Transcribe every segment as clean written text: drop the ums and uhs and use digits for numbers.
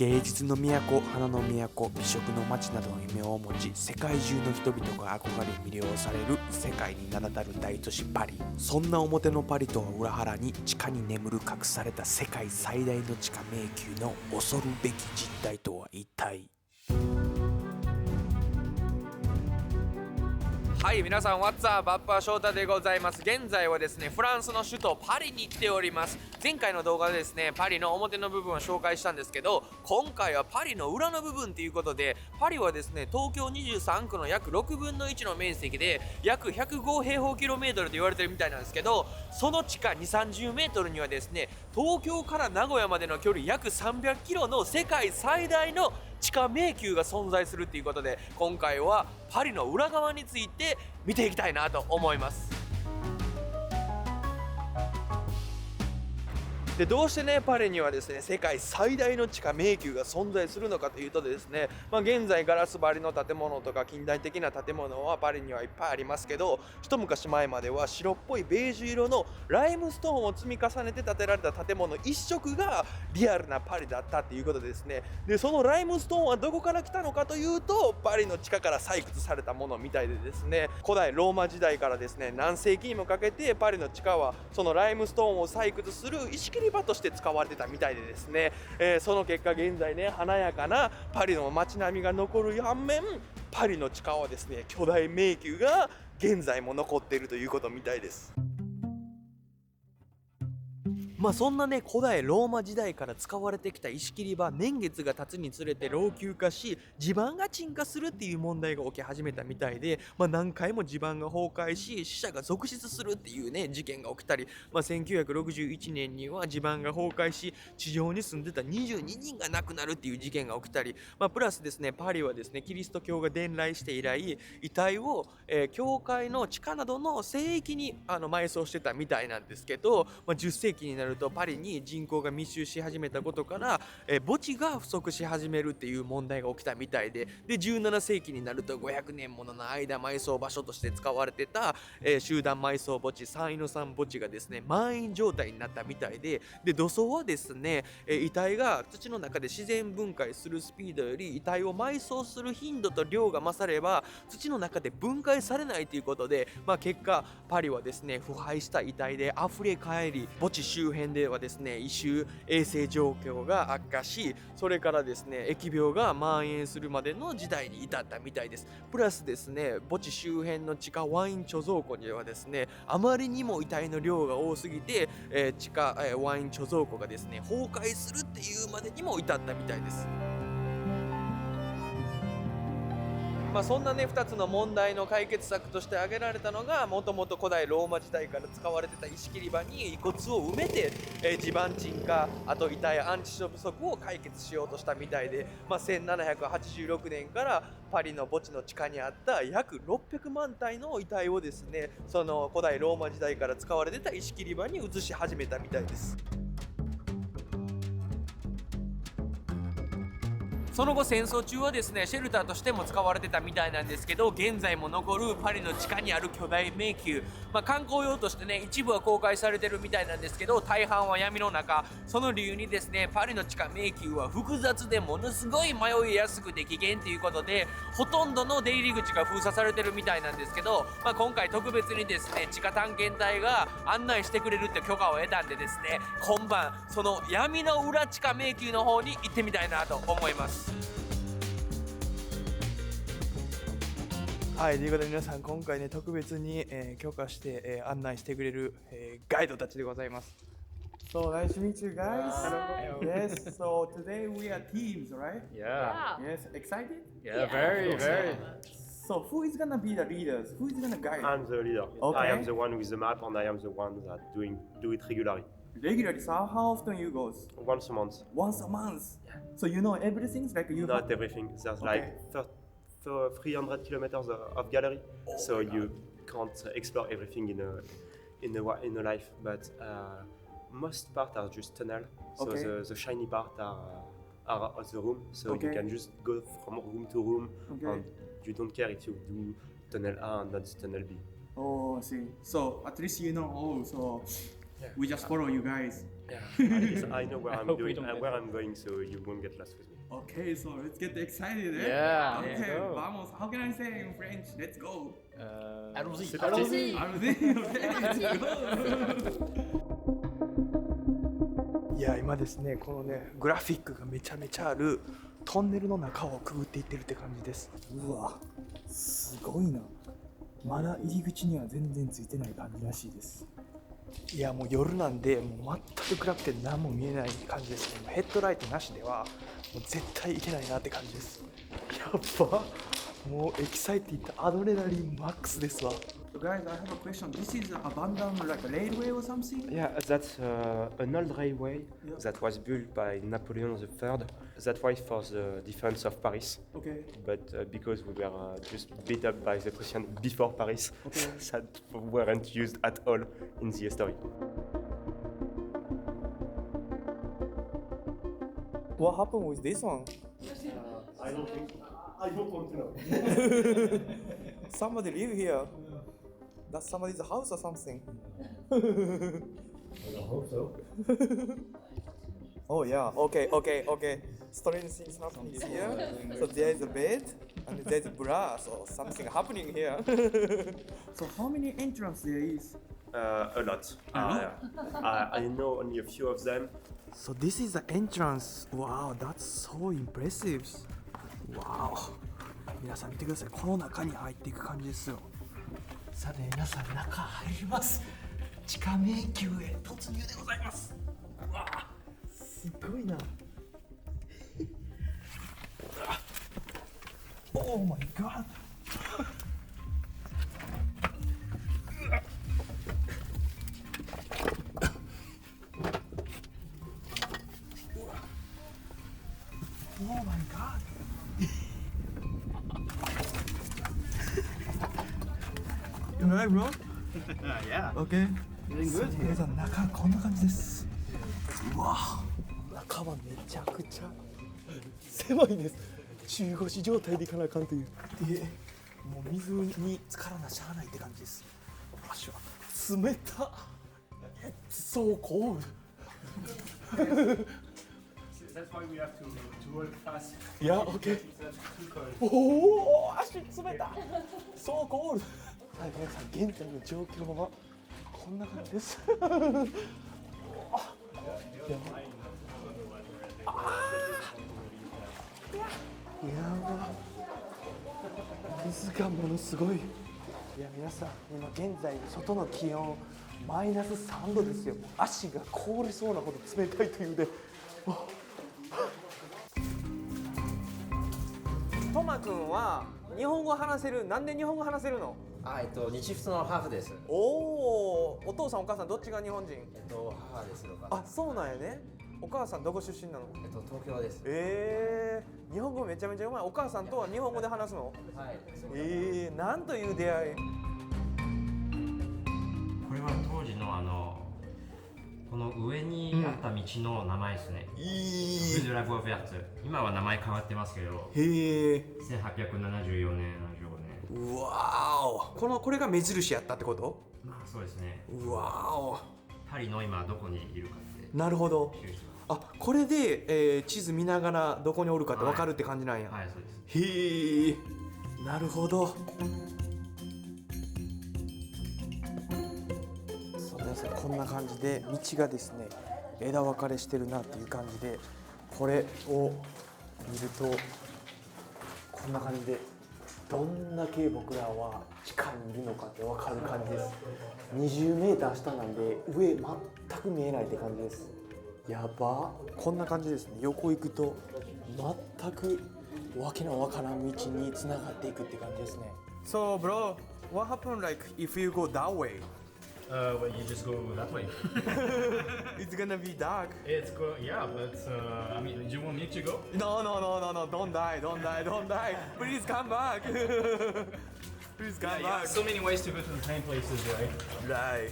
芸術の都、花の都、美食の街などの夢を持ち、世界中の人々が憧れ魅了される世界に名だたる大都市パリ。そんな表のパリとは裏腹に、地下に眠る隠された世界最大の地下迷宮の恐るべき実態とは一体。はい、皆さん What's up? バッパー翔太でございます。現在はですね、フランスの首都パリに来ております。前回の動画でですね、パリの表の部分を紹介したんですけど、今回はパリの裏の部分ということで、パリはですね、東京23区の約6分の1の面積で、約105平方キロメートルと言われてるみたいなんですけど、その地下2、30メートルにはですね、東京から名古屋までの距離約300キロの世界最大の地下迷宮が存在するということで、今回はパリの裏側について見ていきたいなと思います。でどうしてねパリにはですね世界最大の地下迷宮が存在するのかというとですね、現在ガラス張りの建物とか近代的な建物はパリにはいっぱいありますけど、一昔前までは白っぽいベージュ色のライムストーンを積み重ねて建てられた建物一色がリアルなパリだったっていうことでですね、でそのライムストーンはどこから来たのかというと、パリの地下から採掘されたものみたいでですね、古代ローマ時代からですね何世紀にもかけてパリの地下はそのライムストーンを採掘する石切り場として使われてたみたいでですね、その結果現在ね華やかなパリの街並みが残る反面、パリの地下はですね巨大迷宮が現在も残っているということみたいです。そんなね古代ローマ時代から使われてきた石切り場、年月が経つにつれて老朽化し地盤が沈下するっていう問題が起き始めたみたいで、何回も地盤が崩壊し死者が続出するっていうね事件が起きたり、1961年には地盤が崩壊し地上に住んでた22人が亡くなるっていう事件が起きたり、プラスですねパリはですねキリスト教が伝来して以来遺体を、教会の地下などの聖域に埋葬してたみたいなんですけど、10世紀になるとパリに人口が密集し始めたことから、墓地が不足し始めるっていう問題が起きたみたいで、17世紀になると500年もの間埋葬場所として使われてた、集団埋葬墓地サンイノさん墓地がですね満員状態になったみたいで、土葬はですね、遺体が土の中で自然分解するスピードより遺体を埋葬する頻度と量が勝れば土の中で分解されないということで、結果パリはですね腐敗した遺体で溢れ返り、墓地周辺ではですね異臭衛生状況が悪化し、それからですね疫病が蔓延するまでの時代に至ったみたいです。プラスですね墓地周辺の地下ワイン貯蔵庫にはですねあまりにも遺体の量が多すぎて、地下、ワイン貯蔵庫がですね崩壊するっていうまでにも至ったみたいです。そんなね2つの問題の解決策として挙げられたのが、もともと古代ローマ時代から使われてた石切り場に遺骨を埋めて、地盤沈下、あと遺体安置所不足を解決しようとしたみたいで、1786年からパリの墓地の地下にあった約600万体の遺体をですね、その古代ローマ時代から使われてた石切り場に移し始めたみたいです。その後戦争中はですねシェルターとしても使われてたみたいなんですけど、現在も残るパリの地下にある巨大迷宮、観光用としてね一部は公開されてるみたいなんですけど、大半は闇の中。その理由にですねパリの地下迷宮は複雑でものすごい迷いやすくて危険ということで、ほとんどの出入り口が封鎖されてるみたいなんですけど、今回特別にですね地下探検隊が案内してくれるって許可を得たんでですね、今晩その闇の裏地下迷宮の方に行ってみたいなと思います。はい、ということで皆さん今回ね特別に、許可して、案内してくれる、ガイドたちでございます。So nice to meet you guys. Hello. Yes. So today we are teams, right? Yeah. Yes. Excited? Yeah, very, very. So who is gonna be the leaders? Who is gonna guide? I'm the leader. Okay. I am the one with the map and I am the one that do it regularly. Regularly. So how often you go? Once a month. Once a month. So you know everything? Like you. Not everything. There's like 300 kilometers of gallery, so you can't explore everything in a life. But most part are just tunnel. So the shiny part are the room. So you can just go from room to room, and you don't care if you do tunnel A and not tunnel B. Oh, I see. So at least you know all. So we just follow you guys. At least I know where I'm hope we doing, don't get where I'm going, so you won't get lost with me. Okay, so let's get excited. Eh? Yeah, Okay, let's go. vamos. How can I say in French? Let's go. Allons-y. Allons-y. Okay, let's go. いや今ですねこのねグラフィックがめちゃめちゃあるトンネルの中をくぐっていってるって感じです。うわ、すごいな。まだ入り口には全然ついてない感じらしいです。いやもう夜なんでもう全く暗くて何も見えない感じですね。ヘッドライトなしではもう絶対いけないなって感じです。やっぱもうエキサイティッドアドレナリンマックスですわ。 So guys, I have a question. This is abandoned like a railway or something? Yeah, that's an old railway that was built by Napoleon III. That was for the defense of Paris. Okay. But because we were just beat up by the Prussians before Paris, that weren't used at all in the history. What happened with this one? I don't want to know. Somebody live here. That's somebody's house or something. I hope so. Oh yeah. Okay. Strange things happening here. So there is a bed and there is brass or something happening here. So how many entrances there is? A lot. I know only a few of them. So this is the entrance. Wow, that's so impressive. Wow. 皆さん見てください。この中に入っていく感じですよ。さて皆さん中入ります。地下迷宮へ突入でございます。うわあ、すごいな。Oh my god. 皆さん中こんな感じです。うわ中はめちゃくちゃ狭いです。中腰状態でいかなあかんという。もう水に浸からなしゃあないって感じです。足は冷たっ。So cold. That's why we have to work fast. Yeah, okay. おお、足冷た。So cold. はい、皆さん現在の状況はこんな感じです。やば。水がものすごい。いや皆さん今現在外の気温マイナス3度ですよ。足が凍りそうなほど冷たいというで。トマ君は日本語話せる。なんで日本語話せるの？日仏のハーフです。おお、お父さんお母さんどっちが日本人？母ですとか。あ、そうなんやね。お母さんどこ出身なの？東京です。日本語めちゃめちゃうまい。お母さんとは日本語で話すの？はい。なんという出会い。これは当時のこの上にあった道の名前ですね。ルードラゴーベルツ。今は名前変わってますけど。1874年、75年。うわーお。これが目印やったってこと？まあそうですね。うわーお。パリの今どこにいるかって。なるほど。あ、これで、地図見ながらどこにおるかって分かるって感じなんや。はい、そうです。へえ。なるほど。皆さんこんな感じで道がですね枝分かれしてるなっていう感じで、これを見るとこんな感じでどんだけ僕らは地下にいるのかって分かる感じです。20メーター下なんで上全く見えないって感じです。やば。こんな感じですね。横行くと全くわけのわからん道につながっていくって感じですね。So bro, what happened like if you go that way? Well, you just go that way. It's gonna be dark. Yeah, but I mean, do you want me to go? No, don't die. Please come back. Please come back. So many ways to go to the same places, right? Right.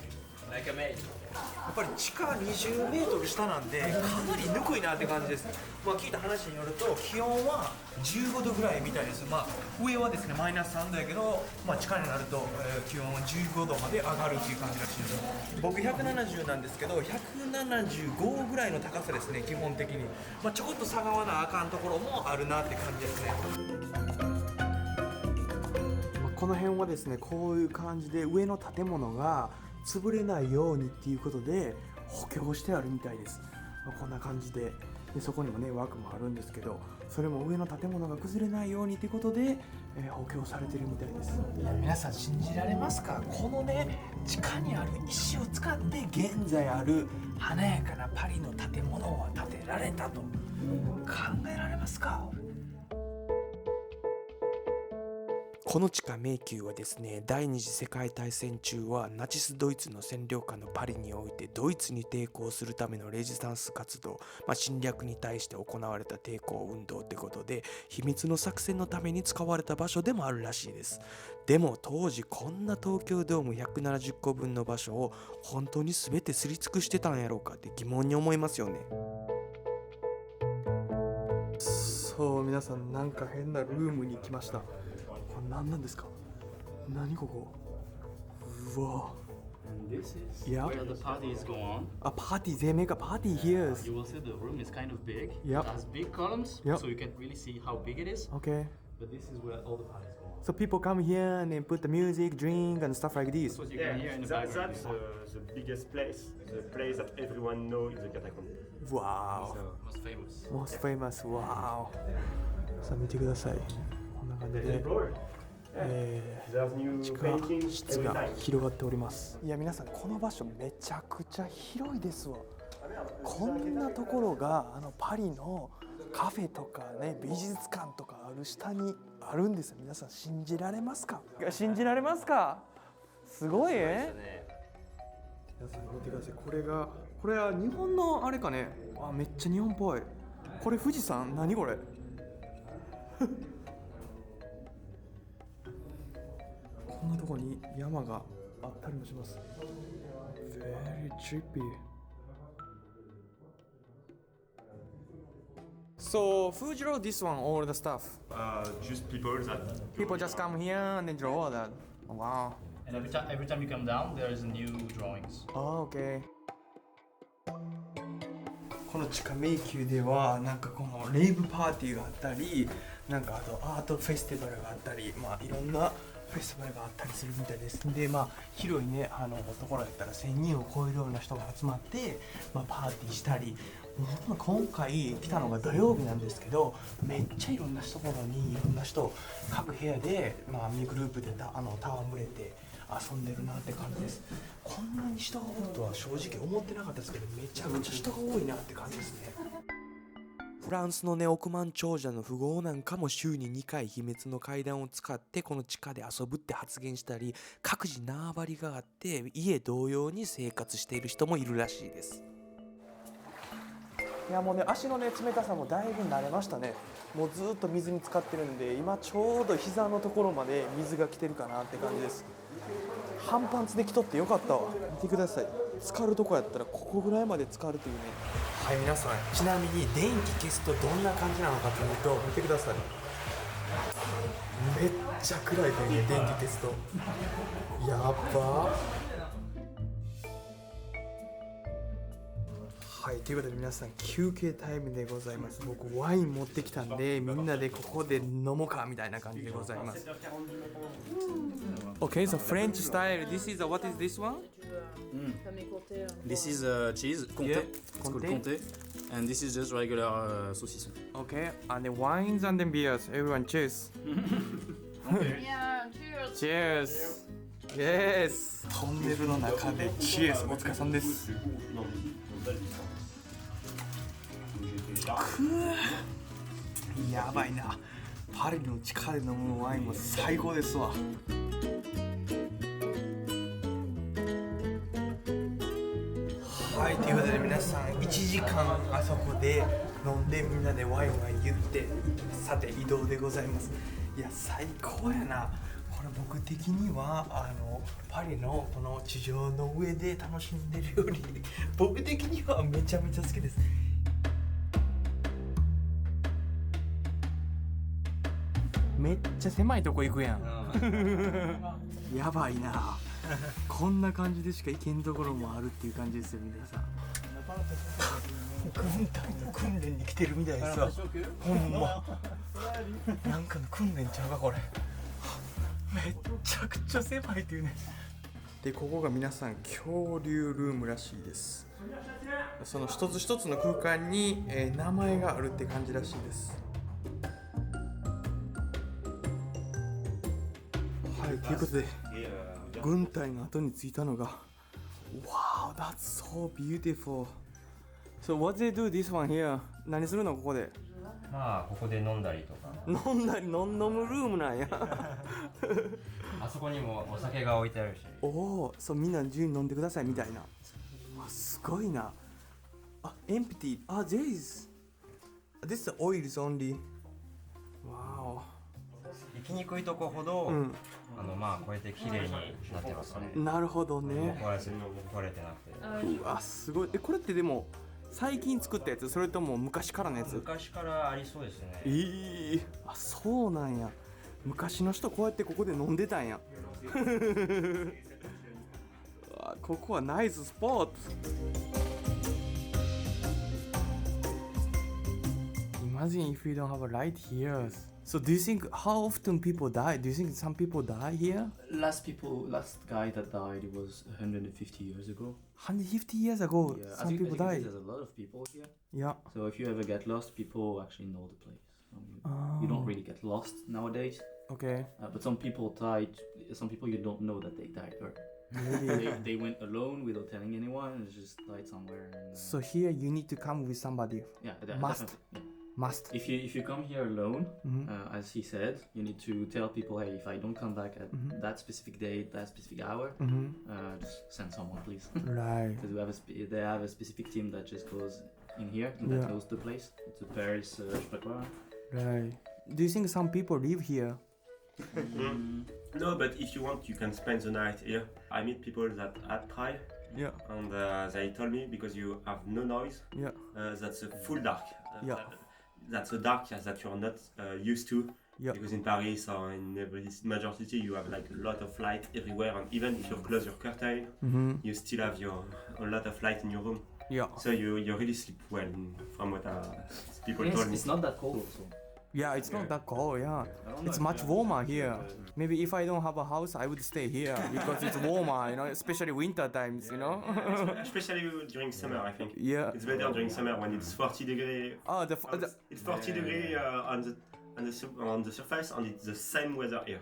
っぱり地下20メートル下なんでかなりぬくいなって感じです。まあ聞いた話によると気温は15度ぐらいみたいです。まあ上はですねマイナス3度やけど、まあ地下になると、気温は15度まで上がるっていう感じらしいです。僕170なんですけど175ぐらいの高さですね基本的に。まあちょこっと下がわなあかんところもあるなって感じですね。この辺はですねこういう感じで上の建物が潰れないようにっていうことで補強してあるみたいです。こんな感じで、そこにもね枠もあるんですけど、それも上の建物が崩れないようにっていうことで、補強されてるみたいです。いや皆さん信じられますか？このね地下にある石を使って現在ある華やかなパリの建物は建てられたと考えられますか？この地下迷宮はですね、第二次世界大戦中はナチスドイツの占領下のパリにおいてドイツに抵抗するためのレジスタンス活動、侵略に対して行われた抵抗運動ってことで秘密の作戦のために使われた場所でもあるらしいです。でも当時こんな東京ドーム170個分の場所を本当に全てすり尽くしてたんやろうかって疑問に思いますよね。そう皆さんなんか変なルームに来ました。これ何なんですか？何ここ？うわ。And this is Yeah. where the parties go on. A party, they make a party here. You will see the room is kind of big. Yep. It has big columns, Yep. so you can't really see how big it is. Okay. But this is where all the parties go on. So people come here and they put the music, drink and stuff like this. That's what you can hear in the background. That's the biggest place, the place that everyone knows is the catacomb. Wow. So, Most famous. Most famous. Wow. さあ見てください。こんな感じで。 there's new 地下 paintings 室 every が time. 広がっております。いや皆さんこの場所めちゃくちゃ広いですわ。こんなところがパリのカフェとかね美術館とかある下にあるんですよ。皆さん信じられますか？信じられますか？すごいね。皆さん見てください。これは日本のあれかね。あめっちゃ日本っぽい。これ富士山？何これ？こんなとこに山があったりもします。Very trippy. So who drew this one? All the stuff. Just people that People just come here and they draw that. Wow. And every time you come down, there is new drawings. Oh, okay. この地下迷宮ではなんかこのレイブパーティーがあったり、なんかあとアートフェスティバルがあったり、いろんなフェスティバルがあったりするみたいです。で広いねところやったら1000人を超えるような人が集まって、パーティーしたり。今回来たのが土曜日なんですけど、めっちゃいろんなところにいろんな人各部屋でグループで戯れて遊んでるなって感じです。こんなに人がおるとは正直思ってなかったですけど、めちゃくちゃ人が多いなって感じですね。フランスのね億万長者の富豪なんかも週に2回秘密の階段を使ってこの地下で遊ぶって発言したり、各自縄張りがあって家同様に生活している人もいるらしいです。いやもうね足のね冷たさもだいぶ慣れましたね。もうずっと水に浸かってるんで、今ちょうど膝のところまで水が来てるかなって感じです。半パンツで着とってよかったわ。見てください。浸かるとこやったらここぐらいまで浸かるというね。はい皆さん、ちなみに電気消すとどんな感じなのかというと見てください。めっちゃ暗いというね、電気消すとやっば。はい、ということで皆さん休憩タイムでございます。僕ワイン持ってきたんでみんなでここで飲もうかみたいな感じでございます。Okay, so French style. This is what is this one? This is cheese, Comté. Yeah, It's called Comté. Comté. And this is just regular saucisson. Okay, and the wines and the beers. Everyone cheers. Yeah, cheers. Cheers. Yes. トンネルの中で Cheers。お疲れさんです。やばいな。パリの地下で飲むワインも最高ですわ。はい、ということで皆さん1時間あそこで飲んでみんなでワイワイ言ってさて移動でございます。いや最高やな。ここれ僕的にはパリのこの地上の上で楽しんでるより僕的にはめちゃめちゃ好きです。めっちゃ狭いとこ行くやん。やばいな。こんな感じでしか行けんところもあるっていう感じですよ皆さん。軍隊の訓練に来てるみたいですわ。ほんま。なんかの訓練ちゃうかこれ。めっちゃくちゃ狭いっていうね。でここが皆さん恐竜ルームらしいです。その一つ一つの空間に、名前があるって感じらしいです。はい、ということで軍隊が後に着いたのが Wow, that's so beautiful. So what they do this one here? 何するのここで？まあここで飲んだりとか。飲んだり飲むルームなんや。あそこにもお酒が置いてあるし。おお、そうみんな自由に飲んでくださいみたいな。あ、すごいな。あ、empty. あ、there is. This is oils only. Wow. 行きにくいとこほど、うん、まあこうやって綺麗になってますね。なるほどね。壊れてなくて。うわ、すごい。これってでも最近作ったやつ、それとも昔からのやつ？昔からありそうですね。あ、そうなんや。昔の人こうやってここで飲んでたんや。ここはナイススポット。Imagine if we don't have a light here. So do you think how often people die? Do you think some people die here? Last guy that died was 150 years ago. 150 years ago, Yeah, some people died. There's a lot of people here. Yeah. So if you ever get lost, people actually know the place. You don't really get lost nowadays. Okay. But some people died. Some people you don't know that they died. Or they went alone without telling anyone and just died somewhere. And, So here you need to come with somebody. Yeah, Must. definitely, yeah. Must. If you come here alone, as he said, you need to tell people, hey, if I don't come back at that specific date, that specific hour, just send someone, please. Right. Because they have a specific team that just goes in here and that knows the place. It's a Paris, je sais pas quoi. Right. Do you think some people live here? No, but if you want, you can spend the night here. I meet people that had tried. Yeah. And they told me because you have no noise. Yeah. That's a full dark. Yeah. That's a dark that you're not used to. Yeah. Because in Paris or in every major city, you have like a lot of light everywhere, and even if you close your curtain, you still have a lot of light in your room. Yeah. So you really sleep well, from what people told me. It's not that cold also. Yeah, it's not that cold, yeah. It's much warmer here. Maybe if I don't have a house, I would stay here because it's warmer, you know, especially winter times, you know? Especially during summer, I think. Yeah. It's better during summer when it's 40 degrees. Oh, it's 40 degrees on the surface, and it's the same weather here.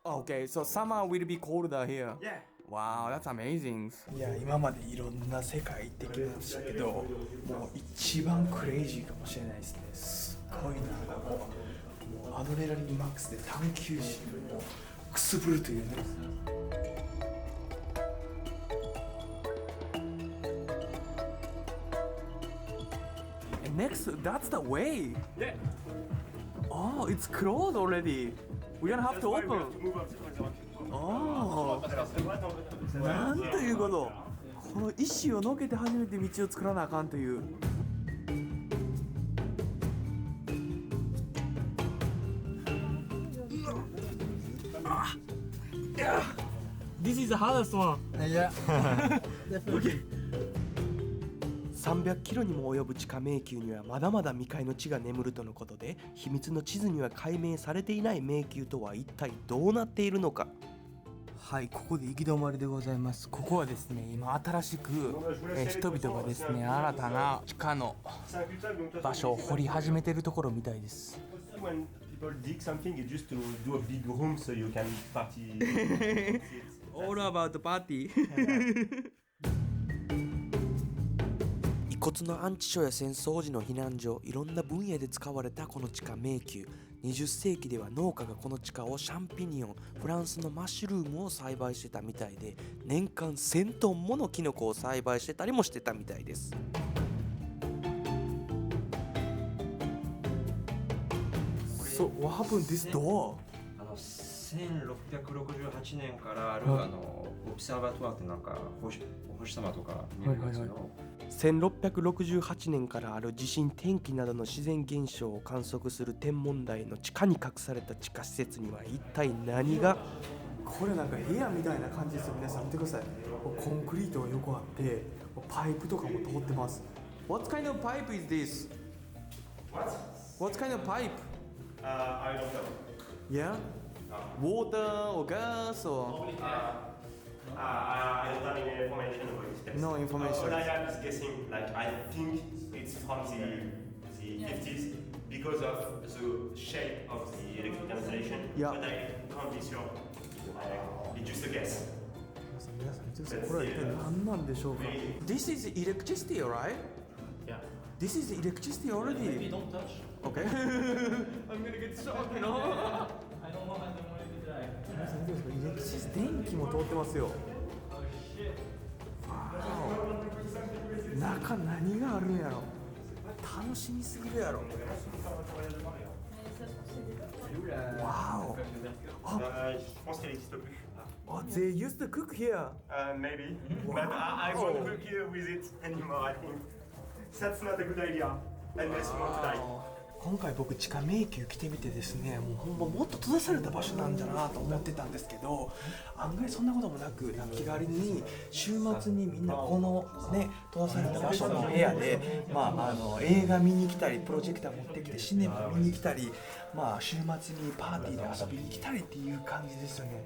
Okay, so summer will be colder here. Yeah. Wow, that's amazing. いや、今までいろんな世界行ってきましたけど、もう一番クレイジーかもしれないですね。すごいな、もうアドレナリンマックスで探求心をくすぶるというね。And next, that's the way. Yeah. Oh, it's closed already. We don't have to open. ああ、なんということ。この石をのけて初めて道を作らなあかんという。This is the hardest one. Yeah. Okay. 300キロにも及ぶ地下迷宮にはまだまだ未開の地が眠るとのことで、秘密の地図には解明されていない迷宮とは一体どうなっているのか。はい、ここで行き止まりでございます。ここはですね、今新しく、人々がですね、新たな地下の場所を掘り始めているところみたいです。When people dig something, it's just to do a big room so you can party. All about the party. 遺骨の安置所や戦争時の避難所、いろんな分野で使われたこの地下迷宮。20世紀では農家がこの地下をシャンピニオン、フランスのマッシュルームを栽培してたみたいで、年間1000トンものキノコを栽培してたりもしてたみたいです。So what happened this door? 1668年からあるはいオブサーバトワーってなんかお星様とか見るやつの、 1668年からある地震天気などの自然現象を観測する天文台の地下に隠された地下施設には一体何が。これなんか部屋みたいな感じですよ。皆さん見てください。コンクリートが横あってパイプとかも通ってます。 What kind of pipe is this? What kind of pipe? I don't know. Yeah? Water or gas or? I don't have any information about this place. No information. All I have is guessing, like I think it's from the 50s because of the shape of the electrical installation. Yeah. But I can't be sure. It's just a guess. 皆さん見てください。これは一体何なんでしょうか。 This is electricity, right? Yeah. This is electricity already. Maybe don't touch. Okay. I'm gonna get shocked, you know? I don't know how the money to die. 皆さん見てください。エレクシス電気も通ってますよ。わーお。中何があるんやろ。楽しみすぎるやろ。わお。Je pense qu'elle n'existe plus. Oh, they used to cook here. Maybe. But I won't cook here with it anymore, I think. That's not a good idea. Unless you want to die. 今回僕地下迷宮来てみてですね、もうほんまもっと閉ざされた場所なんじゃなと思ってたんですけど、案外そんなこともなく、気軽に週末にみんなこのね閉ざされた場所の部屋で、映画見に来たり、プロジェクター持ってきてシネマ見に来たり、週末にパーティーで遊びに来たりっていう感じですよね。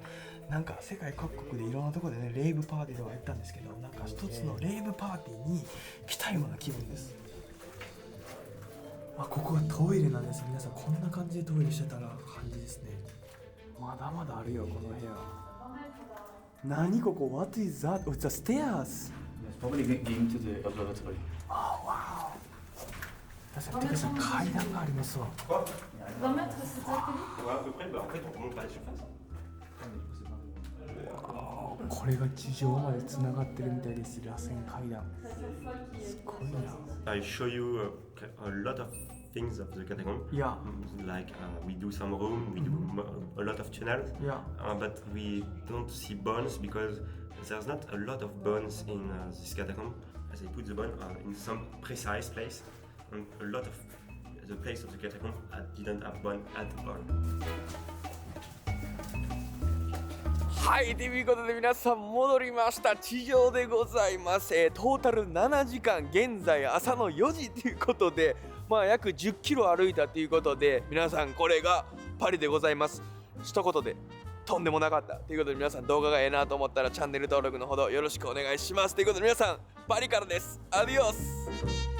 なんか世界各国でいろんなところでねレイブパーティーとかやったんですけど、なんか一つのレイブパーティーに来たような気分です。ここがトイレなんです。皆さんこんな感じでトイレしてたら感じですね。まだまだあるよこの部屋。何ここ What is that? It's a stairs. Yes, probably getting to the observatory. Oh wow. 皆さん見てください。階段がありますわ。 20 mètres, c'est ça que tu dis? Ouais, à peu près. Bah, en fait, on remonte par la surface. これが地上までつながってるみたいです。螺旋階段。すごいな。I show you a lot of things of the catacomb. Yeah. Like we do some room, we do a lot of tunnels. Yeah. But we don't see bones because there's not a lot of bones in this catacomb. As they put the bone in some precise place, and a lot of the place of the catacomb didn't have bone at all. はい、ということで皆さん戻りました。地上でございます。トータル7時間、現在朝の4時ということで、約10キロ歩いたということで、皆さんこれがパリでございます。一言でとんでもなかったということで、皆さん動画がええなと思ったらチャンネル登録のほどよろしくお願いします。ということで皆さんパリからです。アディオス。